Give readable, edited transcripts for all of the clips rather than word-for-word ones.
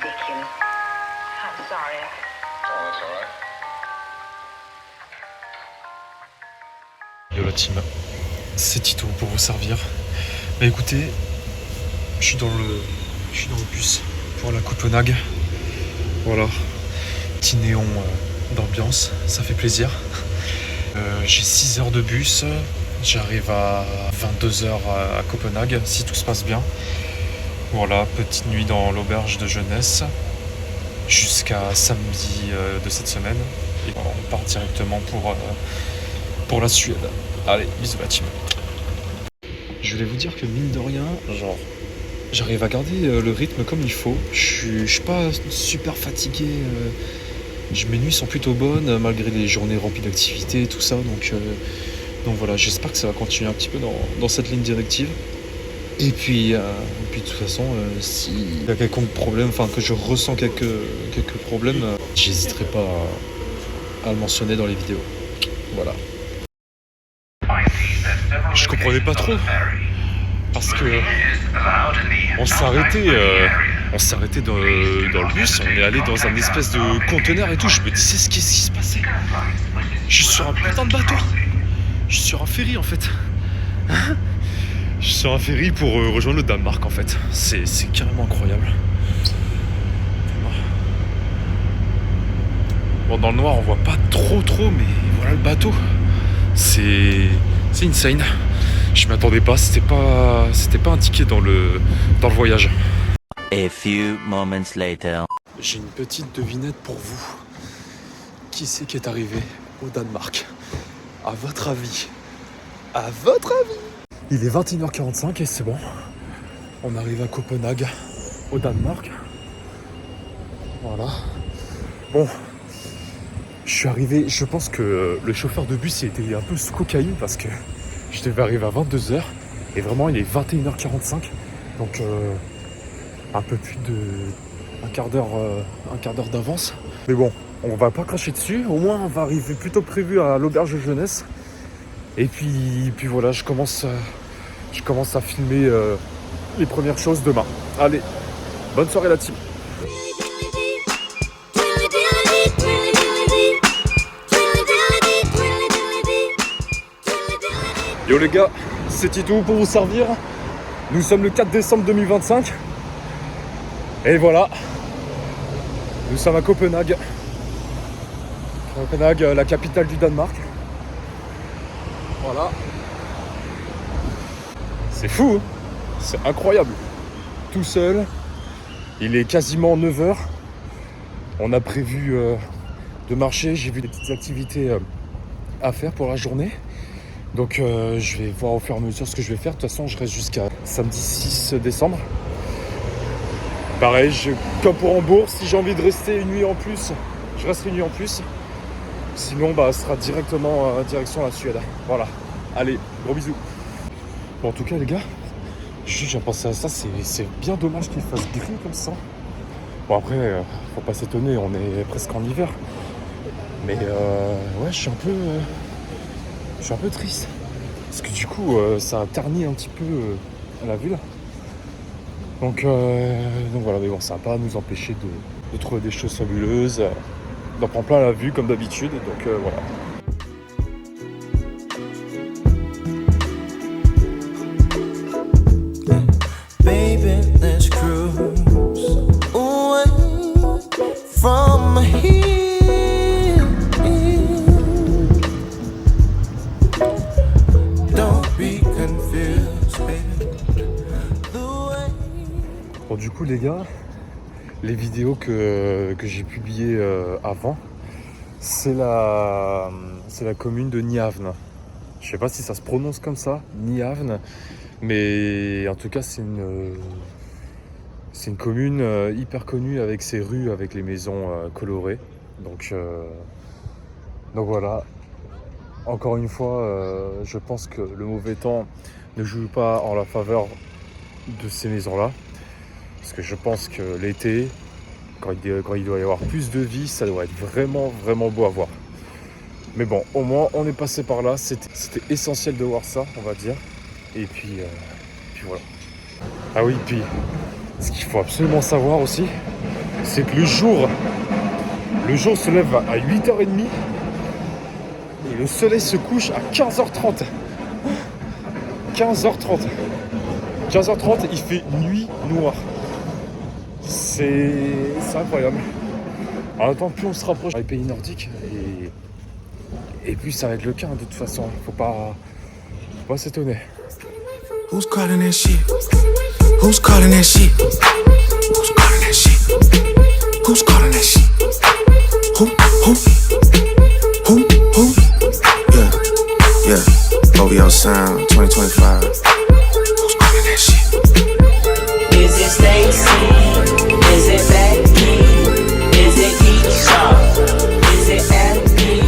Ridiculous. I'm sorry. Oh, that's all right. Yo la team, c'est Tito pour vous servir. Bah écoutez, je suis dans le bus pour la Copenhague. Voilà, petit néon d'ambiance, ça fait plaisir. J'ai 6 heures de bus, j'arrive à 22h à Copenhague si tout se passe bien. Voilà, petite nuit dans l'auberge de jeunesse jusqu'à samedi de cette semaine. Et on part directement pour la Suède. Allez, bisous la team. Je voulais vous dire que mine de rien, genre, j'arrive à garder le rythme comme il faut. Je suis pas super fatigué. Mes nuits sont plutôt bonnes malgré les journées remplies d'activités et tout ça. Donc voilà, j'espère que ça va continuer un petit peu dans cette ligne directive. Et puis de toute façon, s'il y a quelconque problème, enfin que je ressens quelques problèmes, j'hésiterai pas à le mentionner dans les vidéos. Voilà. Je comprenais pas trop parce que on s'est arrêté dans le bus, on est allé dans un espèce de conteneur et tout. Je me disais qu'est-ce qui se passait. Je suis sur un putain de bateau. Je suis sur un ferry en fait. Je suis sur un ferry pour rejoindre le Danemark en fait. C'est carrément incroyable. Bon, dans le noir on voit pas trop, mais voilà le bateau. C'est insane. Je m'attendais pas, c'était pas indiqué dans le voyage. A few moments later. J'ai une petite devinette pour vous. Qui c'est qui est arrivé au Danemark? À votre avis? Il est 21h45 et c'est bon. On arrive à Copenhague, au Danemark. Voilà. Bon. Je suis arrivé, je pense que le chauffeur de bus était un peu sous cocaïne parce que je devais arriver à 22h et vraiment il est 21h45. Donc un peu plus de un quart d'heure d'avance. Mais bon, on va pas cracher dessus. Au moins on va arriver plus tôt que prévu à l'auberge de jeunesse. Et puis voilà, je commence à filmer les premières choses demain. Allez, bonne soirée la team. Yo les gars, c'est Tito pour vous servir. Nous sommes le 4 décembre 2025. Et voilà, nous sommes à Copenhague. Copenhague, la capitale du Danemark. Voilà. C'est fou, hein, c'est incroyable. Tout seul, il est quasiment 9h. On a prévu de marcher, j'ai vu des petites activités à faire pour la journée. Donc je vais voir au fur et à mesure ce que je vais faire. De toute façon, je reste jusqu'à samedi 6 décembre. Pareil, comme pour Hambourg, si j'ai envie de rester une nuit en plus, je reste une nuit en plus. Sinon, ce sera directement direction la Suède. Voilà. Allez, gros bisous. Bon, en tout cas, les gars, j'ai pensé à ça. C'est bien dommage qu'il fasse gris comme ça. Bon, après, faut pas s'étonner, on est presque en hiver. Mais ouais, je suis un peu triste. Parce que du coup, ça a terni un petit peu la ville. Donc voilà, mais bon, ça va pas nous empêcher de trouver des choses fabuleuses, d'en prendre plein la vue comme d'habitude. Donc voilà. Baby, let's cruise away from here. Don't be confused, baby. Bon, du coup, les gars, les vidéos que j'ai publiées avant, c'est la commune de Nyhavn. Je sais pas si ça se prononce comme ça, Nyhavn, mais en tout cas, c'est une commune hyper connue avec ses rues, avec les maisons colorées. Donc voilà. Encore une fois, je pense que le mauvais temps ne joue pas en la faveur de ces maisons-là. Parce que je pense que l'été, quand il doit y avoir plus de vie, ça doit être vraiment, vraiment beau à voir. Mais bon, au moins, on est passé par là. C'était essentiel de voir ça, on va dire. Et puis voilà. Ah oui, puis ce qu'il faut absolument savoir aussi, c'est que le jour se lève à 8h30 et le soleil se couche à 15h30. 15h30, il fait nuit noire. C'est incroyable. En même temps, plus on se rapproche des pays nordiques et plus ça va être le cas de toute façon. Faut pas s'étonner. Who's calling that shit? Who's calling that shit? Who's calling that shit? Who's calling that shit? Who? Yeah. OVO Sound 2025. Who's calling that shit? Is it Stacy? Is it Becky? Is it Keisha? Is it Andy?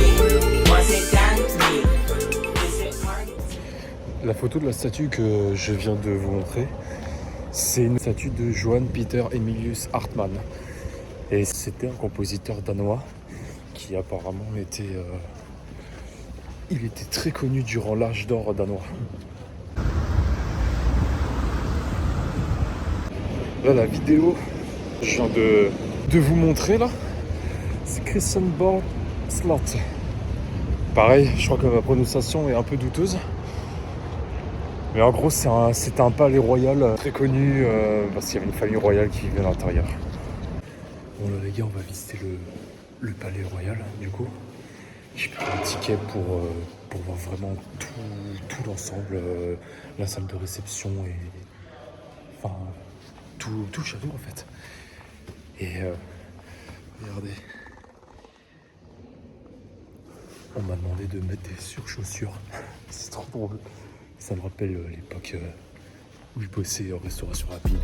Was it Danny? Is it Cardi? La photo de la statue que je viens de vous montrer, c'est une statue de Johann Peter Emilius Hartmann. Et c'était un compositeur danois qui apparemment était... il était très connu durant l'âge d'or danois. Là, la vidéo que je viens de vous montrer, là, c'est Christenborg Slot. Pareil, je crois que ma prononciation est un peu douteuse. Mais en gros, c'était un palais royal très connu parce qu'il y avait une famille royale qui vivait à l'intérieur. Bon là les gars, on va visiter le palais royal du coup. J'ai pris un ticket pour voir vraiment tout l'ensemble, la salle de réception et enfin tout le château en fait. Et regardez, on m'a demandé de mettre des surchaussures. C'est trop drôle. Ça me rappelle l'époque où je bossais en restauration rapide.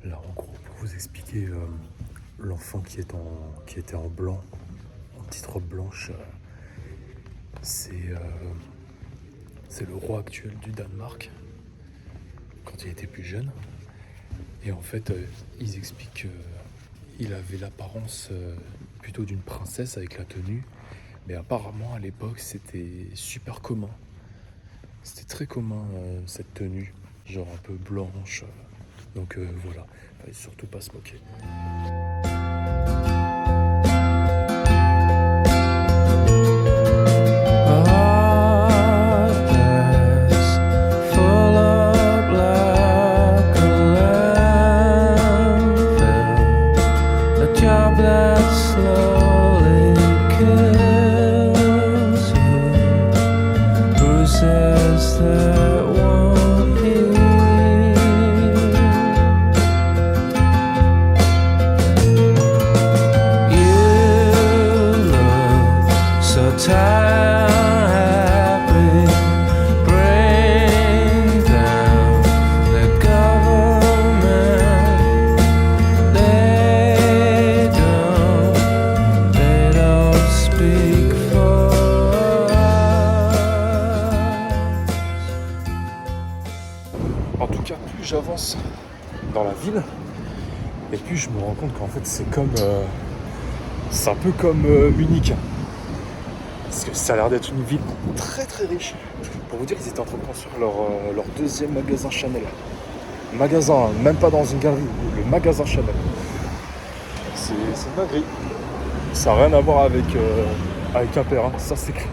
Là, en gros, pour vous expliquer, l'enfant qui était en blanc, en petite robe blanche, c'est le roi actuel du Danemark, quand il était plus jeune. Et en fait, ils expliquent qu'il avait l'apparence plutôt d'une princesse avec la tenue, mais apparemment à l'époque c'était super commun. C'était très commun cette tenue, genre un peu blanche. Donc voilà, fallait surtout pas se moquer. En tout cas, plus j'avance dans la ville, et plus je me rends compte qu'en fait c'est un peu comme Munich. Parce que ça a l'air d'être une ville très très riche. Pour vous dire, ils étaient en train de construire leur deuxième magasin Chanel. Magasin, même pas dans une galerie, le magasin Chanel. C'est une dinguerie. Ça n'a rien à voir avec un père, hein. Ça c'est clair.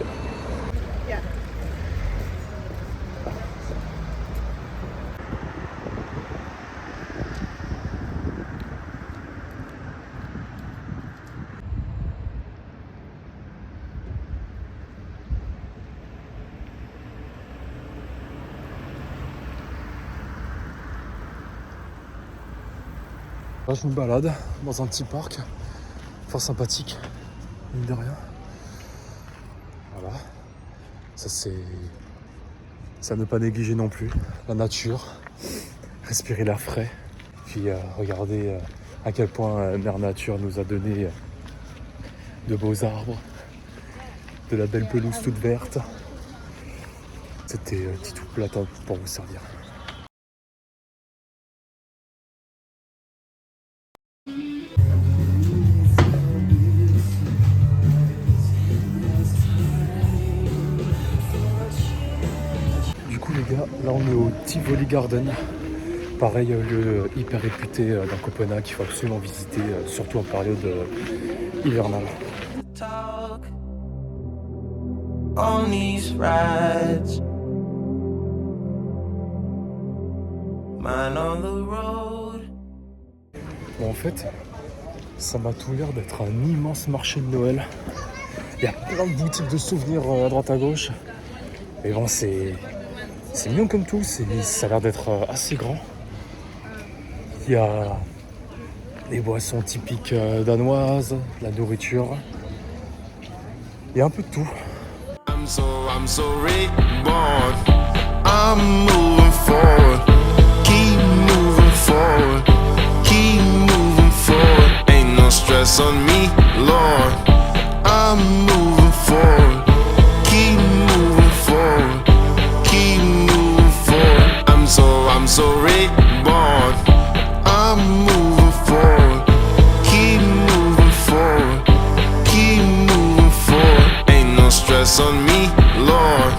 Là, je me balade dans un petit parc, fort sympathique, mine de rien. Voilà, ça c'est à ne pas négliger non plus. La nature, respirer l'air frais, puis regarder à quel point Mère Nature nous a donné de beaux arbres, de la belle pelouse toute verte. C'était Titou Platin pour vous servir. Du coup les gars, là on est au Tivoli Garden. Pareil, lieu hyper réputé dans Copenhague, qu'il faut absolument visiter, surtout en période hivernale. Talk on these rides. Mine on the road. Bon, en fait, ça m'a tout l'air d'être un immense marché de Noël. Il y a plein de boutiques de souvenirs à droite à gauche. Mais bon, c'est mignon comme tout, ça a l'air d'être assez grand. Il y a les boissons typiques danoises, la nourriture. Il y a un peu de tout. I'm so reborn. I'm moving forward. Keep moving forward. Keep moving forward. Ain't no stress on me, Lord. I'm moving forward. Keep moving forward. Keep moving forward. I'm so reborn. I'm moving forward. Keep moving forward. Keep moving forward. Ain't no stress on me, Lord.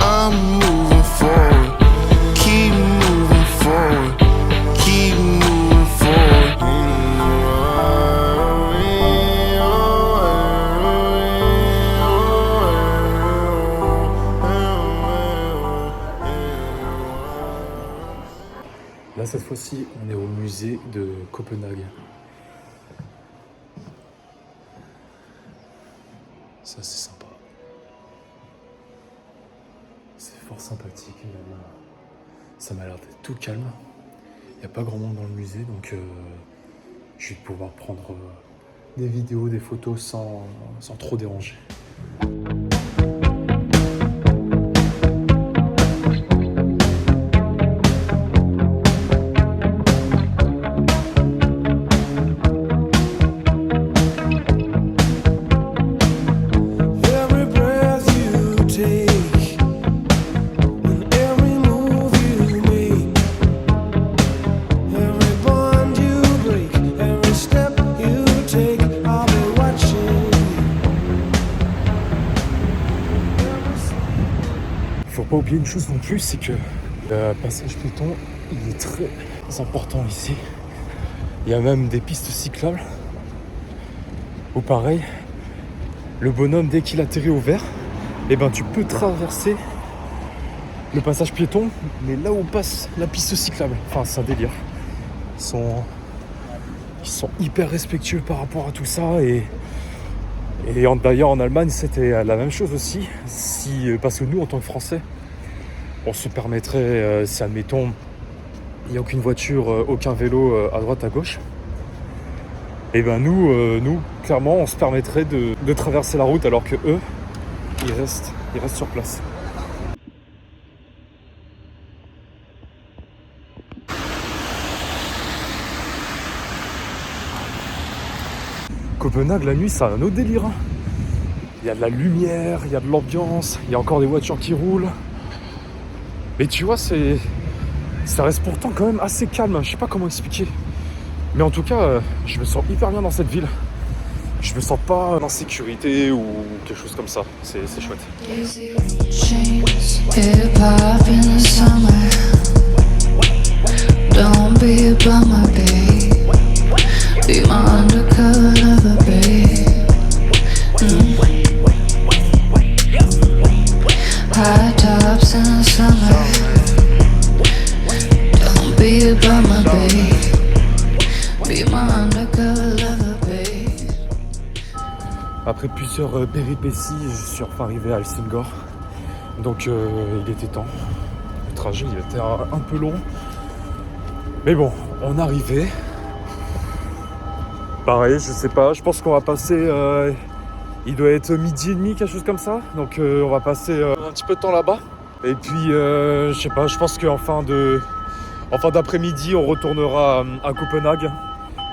I'm moving forward. Keep moving forward. Keep moving forward. Là, cette fois-ci, on est au musée de Copenhague. Ça, c'est sympa. C'est fort sympathique, même. Ça m'a l'air d'être tout calme. Il n'y a pas grand monde dans le musée, donc je vais pouvoir prendre des vidéos, des photos sans trop déranger. Every breath you take and every move you make, every bond you break, every step you take, I'll be watching. Faut pas oublier une chose non plus, c'est que le passage piéton, il est très important ici. Il y a même des pistes cyclables. Ou pareil, le bonhomme, dès qu'il atterrit au vert, eh ben, tu peux traverser le passage piéton, mais là où passe la piste cyclable. Enfin, c'est un délire. Ils sont hyper respectueux par rapport à tout ça. D'ailleurs, en Allemagne, c'était la même chose aussi. Parce que nous, en tant que Français, on se permettrait, si admettons, il n'y a aucune voiture, aucun vélo à droite, à gauche. Et ben nous, clairement, on se permettrait de traverser la route alors que eux, ils restent sur place. Copenhague, la nuit, c'est un autre délire. Il y a de la lumière, il y a de l'ambiance, il y a encore des voitures qui roulent. Mais tu vois, ça reste pourtant quand même assez calme. Je sais pas comment expliquer. Mais en tout cas, je me sens hyper bien dans cette ville. Je me sens pas en insécurité ou quelque chose comme ça. C'est chouette. Chains, hip hop in the summer. Don't be a bummer, babe. Be my undercover lover, babe. High tops in the summer. Don't be a bummer, babe. Be my undercover lover, babe. Après plusieurs péripéties, je suis enfin arrivé à Helsingør. Donc il était temps. Le trajet il était un peu long. Mais bon, on est arrivé. Pareil, je sais pas, je pense qu'on va passer... il doit être 12h30, quelque chose comme ça. Donc on va passer un petit peu de temps là-bas. Et puis, je sais pas, je pense qu'en fin d'après-midi, on retournera à Copenhague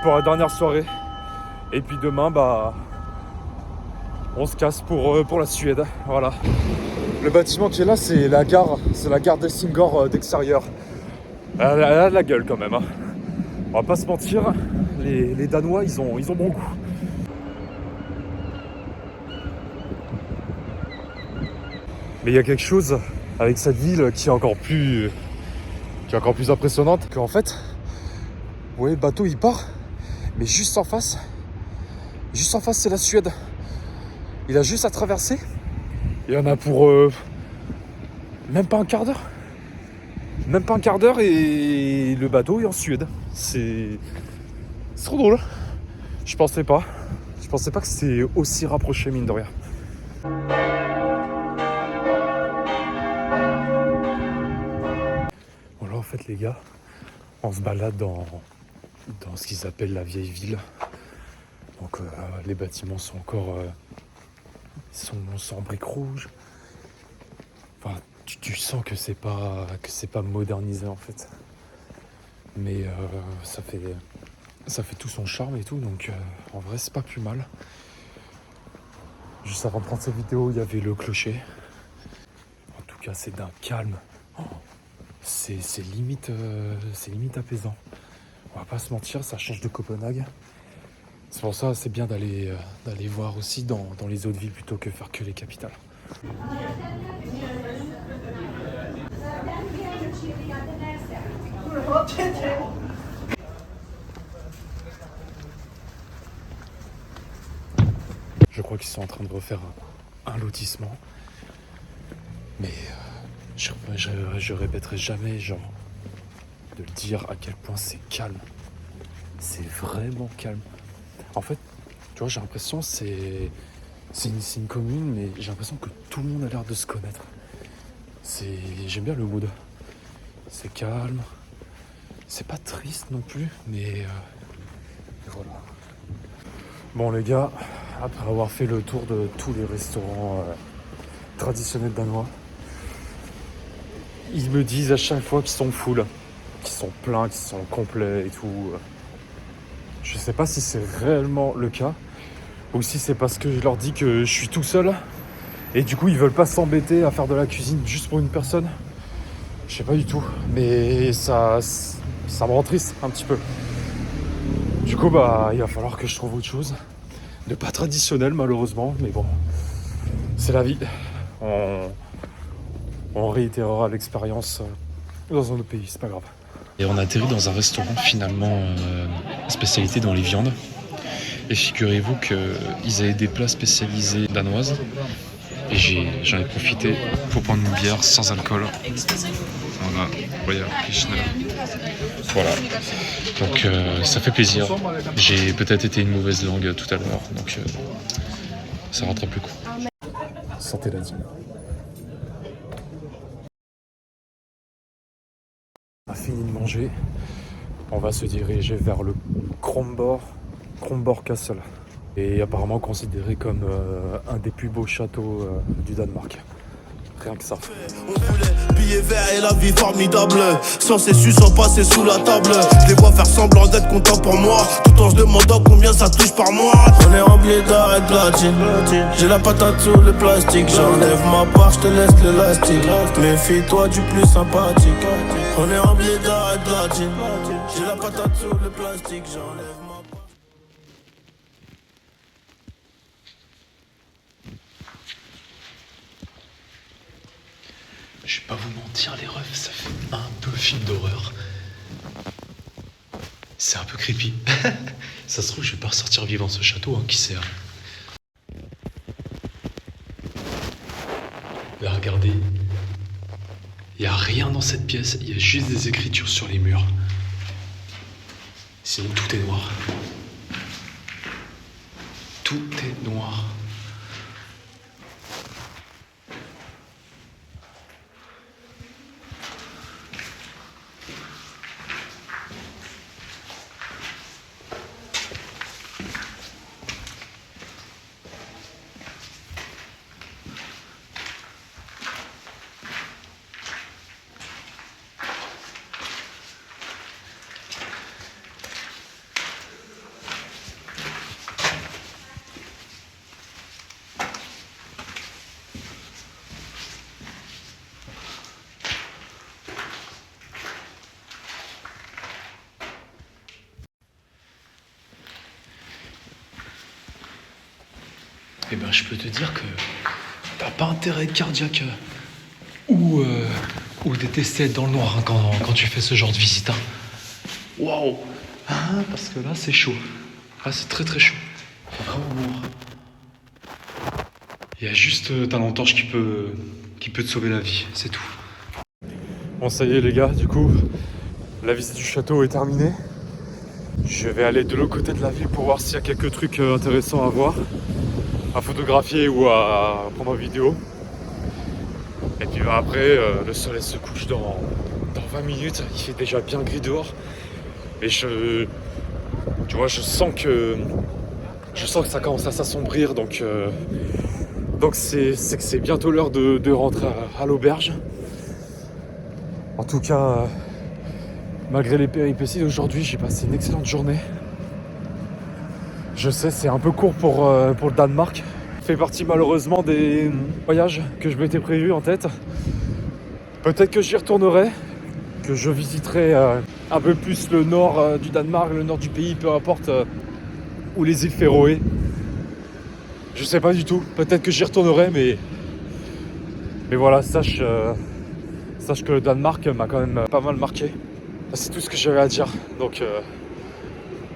pour la dernière soirée. Et puis demain, on se casse pour la Suède. Voilà. Le bâtiment qui est là, c'est la gare d'Helsingør d'extérieur. Elle a de la gueule quand même. Hein. On va pas se mentir, les Danois, ils ont bon goût. Mais il y a quelque chose avec cette ville qui est encore plus impressionnante. Qu'en fait, vous voyez, le bateau il part, mais juste en face, c'est la Suède. Il a juste à traverser. Il y en a pour même pas un quart d'heure. Même pas un quart d'heure et le bateau est en Suède. C'est trop drôle. Je pensais pas que c'était aussi rapproché, mine de rien. Voilà, en fait, les gars, on se balade dans ce qu'ils appellent la vieille ville. Donc les bâtiments sont encore sont en briques rouges. Enfin, tu sens que c'est pas modernisé en fait. Mais ça fait tout son charme et tout, donc en vrai c'est pas plus mal. Juste avant de prendre cette vidéo, il y avait le clocher. En tout cas, c'est d'un calme. Oh, c'est limite apaisant. On va pas se mentir, ça change de Copenhague. C'est pour ça c'est bien d'aller voir aussi dans les autres villes plutôt que faire que les capitales. Je crois qu'ils sont en train de refaire un lotissement. Mais je répéterai jamais, genre, de le dire à quel point c'est calme. C'est vraiment calme. En fait, tu vois, j'ai l'impression c'est une commune, mais j'ai l'impression que tout le monde a l'air de se connaître. J'aime bien le mood. C'est calme. C'est pas triste non plus, mais voilà. Bon les gars, après avoir fait le tour de tous les restaurants traditionnels danois, ils me disent à chaque fois qu'ils sont full, qu'ils sont pleins, qu'ils sont complets et tout. Je sais pas si c'est réellement le cas ou si c'est parce que je leur dis que je suis tout seul et du coup ils veulent pas s'embêter à faire de la cuisine juste pour une personne. Je sais pas du tout, mais ça me rend triste un petit peu. Du coup bah il va falloir que je trouve autre chose. De pas traditionnel malheureusement, mais bon, c'est la vie. On réitérera l'expérience dans un autre pays, c'est pas grave. Et on a atterri dans un restaurant finalement spécialité dans les viandes. Et figurez-vous qu'ils avaient des plats spécialisés danoises. Et j'en ai profité pour prendre une bière sans alcool. Voilà, Royal Pilsner. Voilà. Donc ça fait plaisir. J'ai peut-être été une mauvaise langue tout à l'heure, donc ça rattrape le coup. Santé la dîme. On a fini de manger. On va se diriger vers le Kronborg Castle. Et apparemment considéré comme un des plus beaux châteaux du Danemark. Rien que ça. On voulait billets verts et la vie formidable. Sans ces sus sans passer sous la table. Je les vois faire semblant d'être contents pour moi, tout en se demandant combien ça touche par mois. On est rempli d'art et de latine. J'ai la patate sur le plastique. J'enlève ma part, je te laisse l'élastique. Méfie-toi du plus sympathique. On est rempli d'art et de latine. J'ai la patate sur le plastique. J'enlève ma part. Je vais pas vous mentir les refs, ça fait un peu film d'horreur. C'est un peu creepy. Ça se trouve je vais pas ressortir vivant ce château, hein, qui sait. Là regardez, il y a rien dans cette pièce, il y a juste des écritures sur les murs. Sinon tout est noir. Tout est noir. eh ben je peux te dire que t'as pas intérêt à être cardiaque ou détester être dans le noir hein, quand tu fais ce genre de visite. Hein. Waouh! Ah, parce que là c'est chaud. Là c'est très très chaud. Il fait vraiment noir. Il y a juste ta lampe torche qui peut te sauver la vie, c'est tout. Bon ça y est les gars, du coup, la visite du château est terminée. Je vais aller de l'autre côté de la ville pour voir s'il y a quelques trucs intéressants à voir, à photographier ou à prendre en vidéo. Et puis après, le soleil se couche dans 20 minutes, il fait déjà bien gris dehors. Et tu vois, je sens que ça commence à s'assombrir, donc c'est que c'est bientôt l'heure de rentrer à l'auberge. En tout cas, malgré les péripéties d'aujourd'hui, j'ai passé une excellente journée. Je sais, c'est un peu court pour le Danemark. Ça fait partie malheureusement des voyages que je m'étais prévu en tête. Peut-être que j'y retournerai, que je visiterai un peu plus le nord du Danemark, le nord du pays, peu importe, ou les îles Féroé. Je sais pas du tout, peut-être que j'y retournerai, mais voilà, sache que le Danemark m'a quand même pas mal marqué. C'est tout ce que j'avais à dire, donc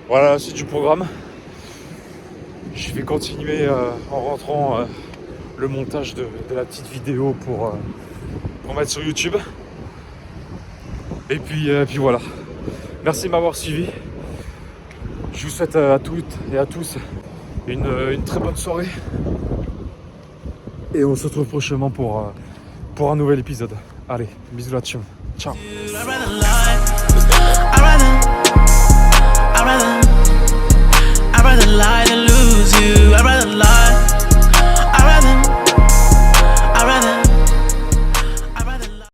voilà la suite du programme. Je vais continuer en rentrant le montage de la petite vidéo pour mettre sur YouTube. Et puis voilà. Merci de m'avoir suivi. Je vous souhaite à toutes et à tous une très bonne soirée. Et on se retrouve prochainement pour un nouvel épisode. Allez, bisous la team. Ciao. I'd rather lie. I'd rather